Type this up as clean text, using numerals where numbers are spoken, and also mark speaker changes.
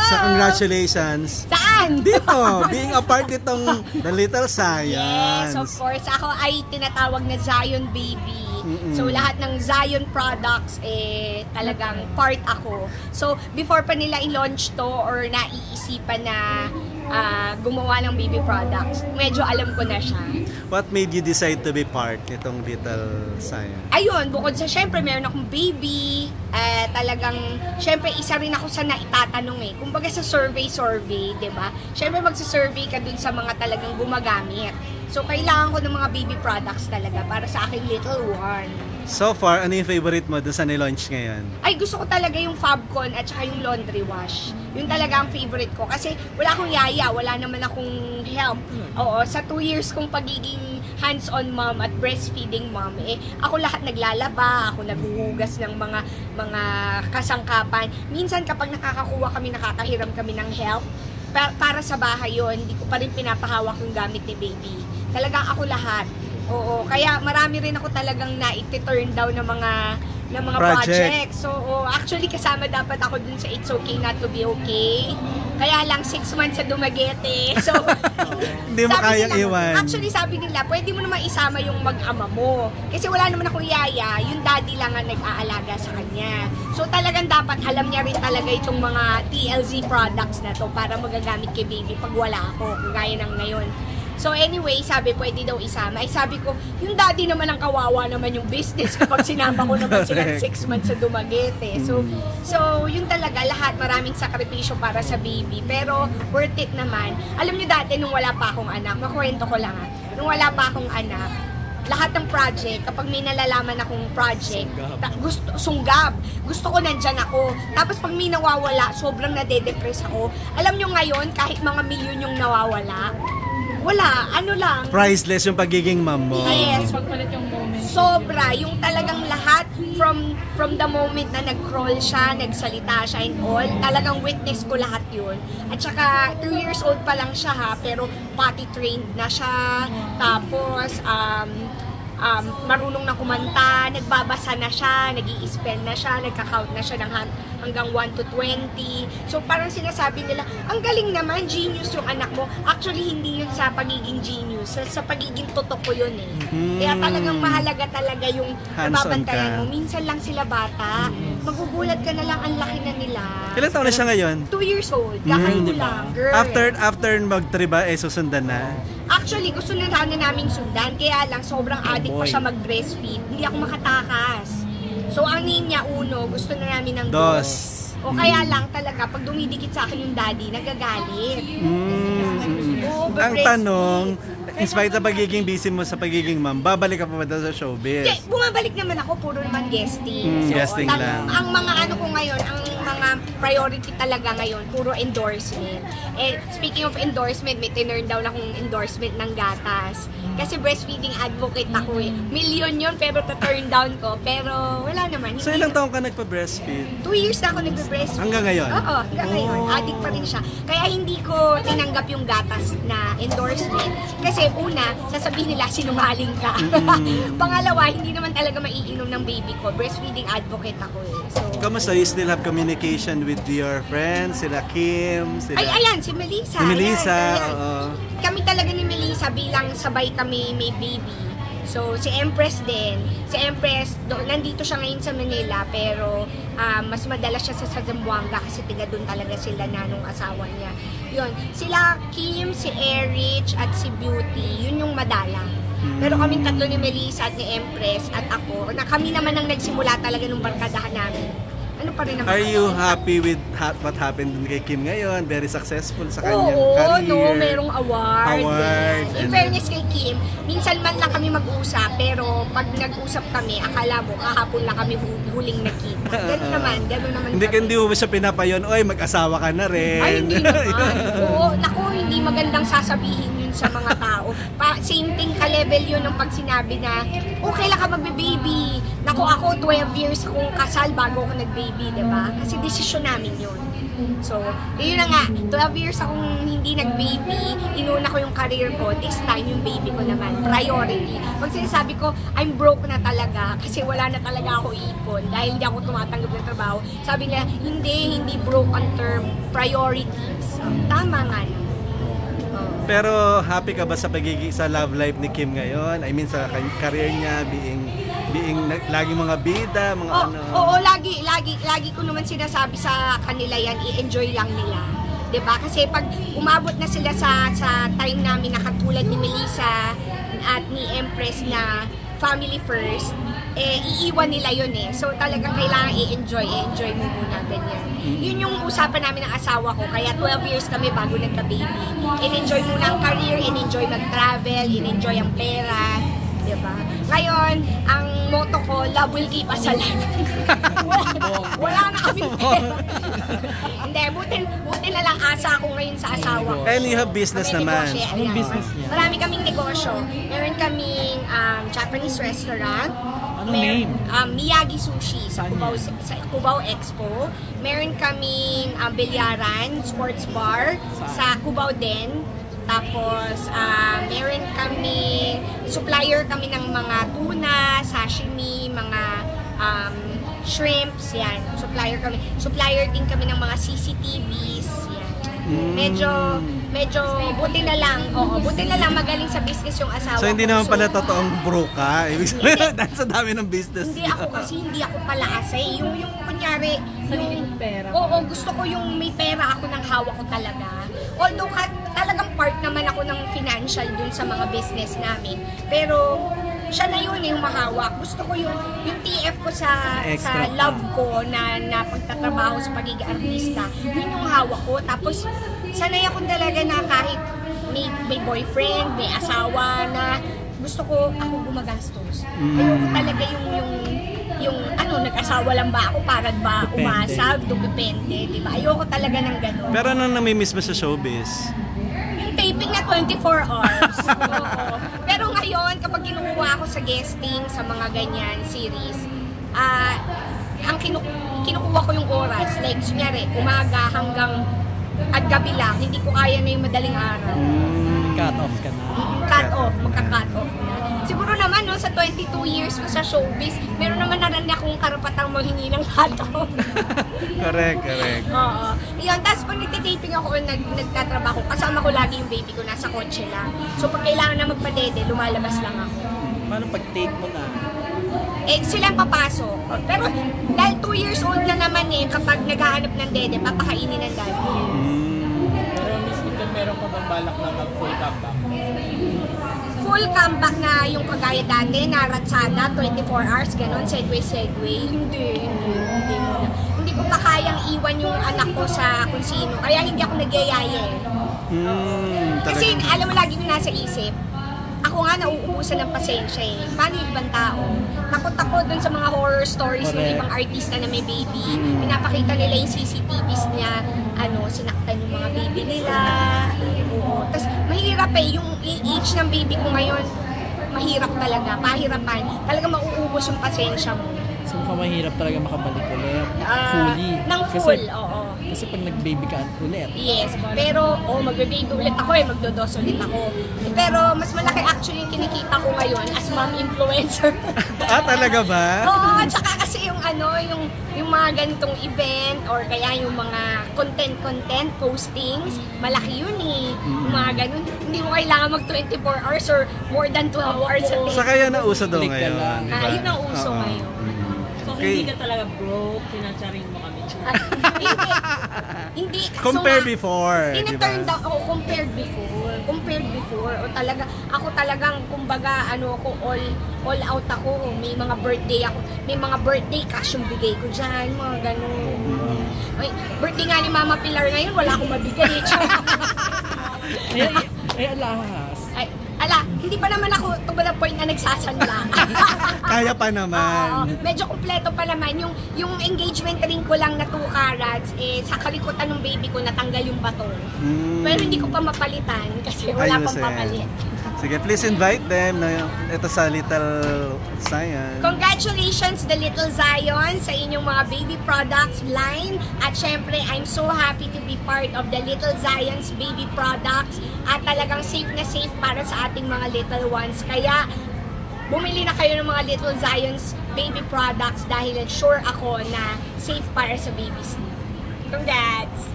Speaker 1: So, congratulations.
Speaker 2: Saan?
Speaker 1: Dito, being a part nitong The Little Science.
Speaker 2: Yes, of course. Ako ay tinatawag na Zion Baby. So, lahat ng Zion products, talagang part ako. So, before pa nila i-launch to or naiisipan na gumawa ng baby products, medyo alam ko na siya.
Speaker 1: What made you decide to be part nitong Little Science?
Speaker 2: Ayun, bukod sa syempre meron akong baby, talagang syempre isa rin ako sa naitatanong kumbaga sa survey, di ba? Syempre magsa-survey ka dun sa mga talagang gumagamit. So kailangan ko ng mga baby products talaga para sa aking little one.
Speaker 1: So far, ano yung favorite mo dun sa nilaunch ngayon?
Speaker 2: Ay, gusto ko talaga yung Fabcon at saka yung laundry wash. Yun talaga ang favorite ko. Kasi wala akong yaya, wala naman akong help. Oo, sa 2 years kong pagiging hands-on mom at breastfeeding mom, ako lahat naglalaba, ako naghuhugas ng mga kasangkapan. Minsan kapag nakakakuha kami, nakakahiram kami ng help, para sa bahay yun, hindi ko pa rin pinapahawak yung gamit ni baby. Talagang ako lahat. Oo, kaya marami rin ako talagang na-turn down ng mga projects. So, actually kasama dapat ako dun sa It's Okay Not to Be Okay. Kaya lang 6 months sa Dumaguete. So,
Speaker 1: hindi mo kayang iwan.
Speaker 2: Actually, sabi nila, pwede mo naman isama yung mag-ama mo. Kasi wala naman akong yaya, yung daddy lang ang nag-aalaga sa kanya. So, talagang dapat alam niya rin talaga itong mga TLZ products na to para magagamit kay baby pag wala ako, kagaya ng ngayon. So anyway, sabi pwede daw isama. Ay sabi ko, yung daddy naman ang kawawa naman yung business kapag sinama ko naman sila 6 months sa Dumaguete. So yun talaga, lahat maraming sakripisyo para sa baby. Pero worth it naman. Alam niyo dati nung wala pa akong anak, makwento ko lang nung wala pa akong anak, lahat ng project, kapag may nalalaman akong project, gusto ko nandyan ako. Tapos pag may nawawala, sobrang nade-depress ako. Alam nyo ngayon, kahit mga milyon yung nawawala, wala, ano lang.
Speaker 1: Priceless yung pagiging mom mo.
Speaker 2: Yes, pagpalit yung moment. Sobra, yung talagang lahat from the moment na nag-crawl siya, nagsalita siya and all, talagang witness ko lahat yun. At saka 2 years old pa lang siya pero potty trained na siya. Tapos, marunong na kumanta, nagbabasa na siya, nag-i-spell na siya, nagka-count na siya ng hanggang 1 to 20. So parang sinasabi nila, ang galing naman, genius yung anak mo. Actually, hindi yun sa pagiging genius, sa pagiging totoo yun Kaya talagang mahalaga talaga yung nababantayan mo. Minsan lang sila bata, magugulat ka na lang, ang laki na nila.
Speaker 1: Ilan taon na siya ngayon?
Speaker 2: 2 years old, kakain lang, girl.
Speaker 1: After mag-triba, susundan na?
Speaker 2: Actually, gusto na sana naming sundan, kaya lang sobrang addict pa siya mag-breastfeed. Hindi ako makatakas. So, ang name niya, 1, gusto na namin ng 2. O kaya lang talaga, pag dumidikit sa akin yung daddy, nagagalit.
Speaker 1: Ang tanong, in spite of pagiging busy mo sa pagiging mom, babalik ka pa ba sa showbiz?
Speaker 2: Bumabalik naman ako, puro naman guesting.
Speaker 1: Guesting lang.
Speaker 2: Ang mga ano ko ngayon, ang mga priority talaga ngayon, puro endorsement. Speaking of endorsement, may tinurn down akong endorsement ng gatas. Kasi breastfeeding advocate ako Million yun, pero turn down ko. Pero wala naman.
Speaker 1: So ilang taon ka nagpa-breastfeed?
Speaker 2: 2 years na ako nagpa-breastfeed.
Speaker 1: Hanggang ngayon?
Speaker 2: Oo, hanggang ngayon. Addict pa rin siya. Kaya hindi ko tinanggap yung gatas na endorsement. Kasi una, sasabihin nila, sinungaling ka. Pangalawa, hindi naman talaga maiinom ng baby ko. Breastfeeding advocate ako So,
Speaker 1: kamusta? You still have communication with your friends? Sila Kim?
Speaker 2: Ayan, si Melissa.
Speaker 1: Si Melissa,
Speaker 2: ayan. Kami talaga ni Melissa bilang sabay kami may baby. So, si Empress din. Si Empress, nandito siya ngayon sa Manila, pero mas madalas siya sa Zamboanga kasi tiga doon talaga sila na nung asawa niya. Yun, sila Kim, si Erich, at si Beauty, yun yung madalang. Pero kaming tatlo ni Melissa at ni Empress at ako, na kami naman ang nagsimula talaga nung barkadahan namin. Ano pa rin naman.
Speaker 1: Are you happy with what happened kay Kim ngayon? Very successful sa kanyang career.
Speaker 2: Oo, merong award. In
Speaker 1: And
Speaker 2: fairness kay Kim, minsan man lang kami mag-usap, pero pag nag-usap kami, akala mo, kahapon lang kami huling nakita. Gano'n naman
Speaker 1: Hindi mo siya pinapayon, oy, mag-asawa ka na rin.
Speaker 2: Ay, hindi naman. Oo, naku, hindi magandang sasabihin yun sa mga tao. Same thing ka-level yun ng pag sinabi na, okay lang ka magbe-baby. Naku, ako 12 years akong kasal bago ako nag-baby, diba? Kasi desisyon namin yun. So, yun na nga, 12 years akong hindi nag-baby, inuna ko yung career ko, this time yung baby ko naman, priority. Pag sinasabi ko, I'm broke na talaga kasi wala na talaga ako ipon dahil hindi ako tumatanggap ng trabaho. Sabi nila, hindi broke ang term, priorities. Tama nga naman.
Speaker 1: Pero happy ka ba sa pagiging sa love life ni Kim ngayon? I mean sa career niya, being laging mga bida, mga ano.
Speaker 2: Oo, lagi ko naman sinasabi sa kanila yan, i-enjoy lang nila. 'Di ba? Kasi pag umabot na sila sa time namin na katulad ni Melissa at ni Empress na family first, iiwan nila yun eh. So talagang kailangan i-enjoy mo muna, ganyan. Yun yung usapan namin ng asawa ko, kaya 12 years kami bago nagka-baby. In-enjoy muna ang career, in-enjoy mag-travel, in-enjoy ang pera, diba? Ngayon, ang motto ko, love will keep us alive. wala na kaming pera. Hindi, buti na lang asa ako ngayon sa asawa ko.
Speaker 1: And you have business naman.
Speaker 3: Anong business niya?
Speaker 2: Marami kaming negosyo. Meron kaming Japanese restaurant.
Speaker 3: Anong name?
Speaker 2: Miyagi Sushi sa Cubao Expo. Meron kaming bilyaran, sports bar sa Cubao din. Tapos, meron kami, supplier kami ng mga tuna, sashimi, mga shrimps, yan. Supplier din kami ng mga CCTVs, yan. Medyo buti na lang magaling sa business yung asawa ko.
Speaker 1: So hindi naman pala totoong broke ka? Ibig sabihin, dahil sa dami ng business.
Speaker 2: Hindi ako kasi, hindi ako palaas eh. Yung kunyari,
Speaker 4: sariling pera.
Speaker 2: Oo, gusto ko yung may pera ako ng hawak ko talaga. Although talagang part naman ako ng financial dun sa mga business namin. Pero siya na yun yung mahawak. Gusto ko yung TF ko sa love ko na pagtatrabaho sa pagiging artista. Yun yung hawak ko. Tapos sanay ako talaga na kahit may boyfriend, may asawa na gusto ko ako gumagastos. Ayoko talaga yung nag-asawa lang ba ako para ba umasag, depende, di ba? Ayoko talaga ng gano'n.
Speaker 1: Pero anong namimiss mo sa showbiz?
Speaker 2: Yung taping na 24 hours. Oo. Pero ngayon, kapag kinukuha ako sa guesting, sa mga ganyan series, ang kinukuha ko yung oras, like, kunyari, umaga hanggang at gabi lang, hindi ko kaya na yung madaling araw.
Speaker 3: Cut off ka na.
Speaker 2: Magka-cut off na. Siguro naman, no, sa 22 years ko sa showbiz, meron naman na rin akong karapatang manghingi ng cut off.
Speaker 1: Correct.
Speaker 2: Oo. Yun, tapos pag nagtitaping ako, nagtatrabaho, kasama ko lagi yung baby ko, nasa kotse lang. So pag kailangan na magpadede, lumalabas lang ako.
Speaker 3: Paano pag-date mo na?
Speaker 2: Sila ang papasok. Pero dahil 2 years old na naman kapag naghahanap ng dede, papakainin ng daddy.
Speaker 3: Pero Miss Nicole, meron ka bang balak na mag-full comeback?
Speaker 2: Full comeback na yung kagaya dati, na ratsada, 24 hours, ganon, segway. Hindi mo na. Hindi ko pa kayang iwan yung anak ko sa kung sino. Kaya hindi ako nagyayaya eh. Kasi alam mo lagi yung nasa isip, ako nga nauubusan ng pasensya eh. Paano yung ibang tao? Takot ako dun sa mga horror stories ng ibang artista na may baby. Pinapakita nila yung CCTVs niya, sinaktan yung mga baby nila. Oo. Tapos mahirap eh, yung age ng baby ko ngayon, mahirap talaga, pahirapan. Talaga mauubos yung pasensya mo.
Speaker 3: So mahirap talaga makabalik ulit. Fully.
Speaker 2: Nang full, oo.
Speaker 3: Kasi pag nag-baby ka ulit.
Speaker 2: Yes, pero magbe-baby ulit ako magdodos ulit ako. Pero mas malaki actually yung kinikita ko ngayon as mom influencer.
Speaker 1: Talaga ba?
Speaker 2: Oo, tsaka kasi yung yung mga ganitong event or kaya yung mga content postings, malaki yun eh. Yung mga ganun, hindi mo kailangan mag 24 hours or more than 12 hours a day.
Speaker 1: Sa kaya na uso daw ngayon, diba?
Speaker 2: Yun ang uso ngayon.
Speaker 4: So hindi ka talaga broke, sinatsaring mo kami.
Speaker 2: Hindi.
Speaker 1: Compare before,
Speaker 2: Ina-turn down ako compared before. O talaga, ako talagang, kumbaga, all out ako. May mga birthday cash yung bigay ko dyan, mga ganun. Ay, birthday nga ni Mama Pilar ngayon, wala akong mabigay.
Speaker 3: Alahas.
Speaker 2: Hindi pa naman ako to the point na nagsasanla.
Speaker 1: Kaya pa naman.
Speaker 2: Medyo kumpleto pa naman. Yung engagement ring ko lang na 2 carats, sa kalikutan ng baby ko natanggal yung bato. Pero hindi ko pa mapalitan kasi wala pang papalit.
Speaker 1: Sige, please invite them na ito sa Little Zion.
Speaker 2: Congratulations, the Little Zion, sa inyong mga baby products line. At syempre, I'm so happy to be part of the Little Zion's baby products. At talagang safe na safe para sa ating mga little ones. Kaya, bumili na kayo ng mga Little Zion's baby products dahil sure ako na safe para sa babies. Congrats!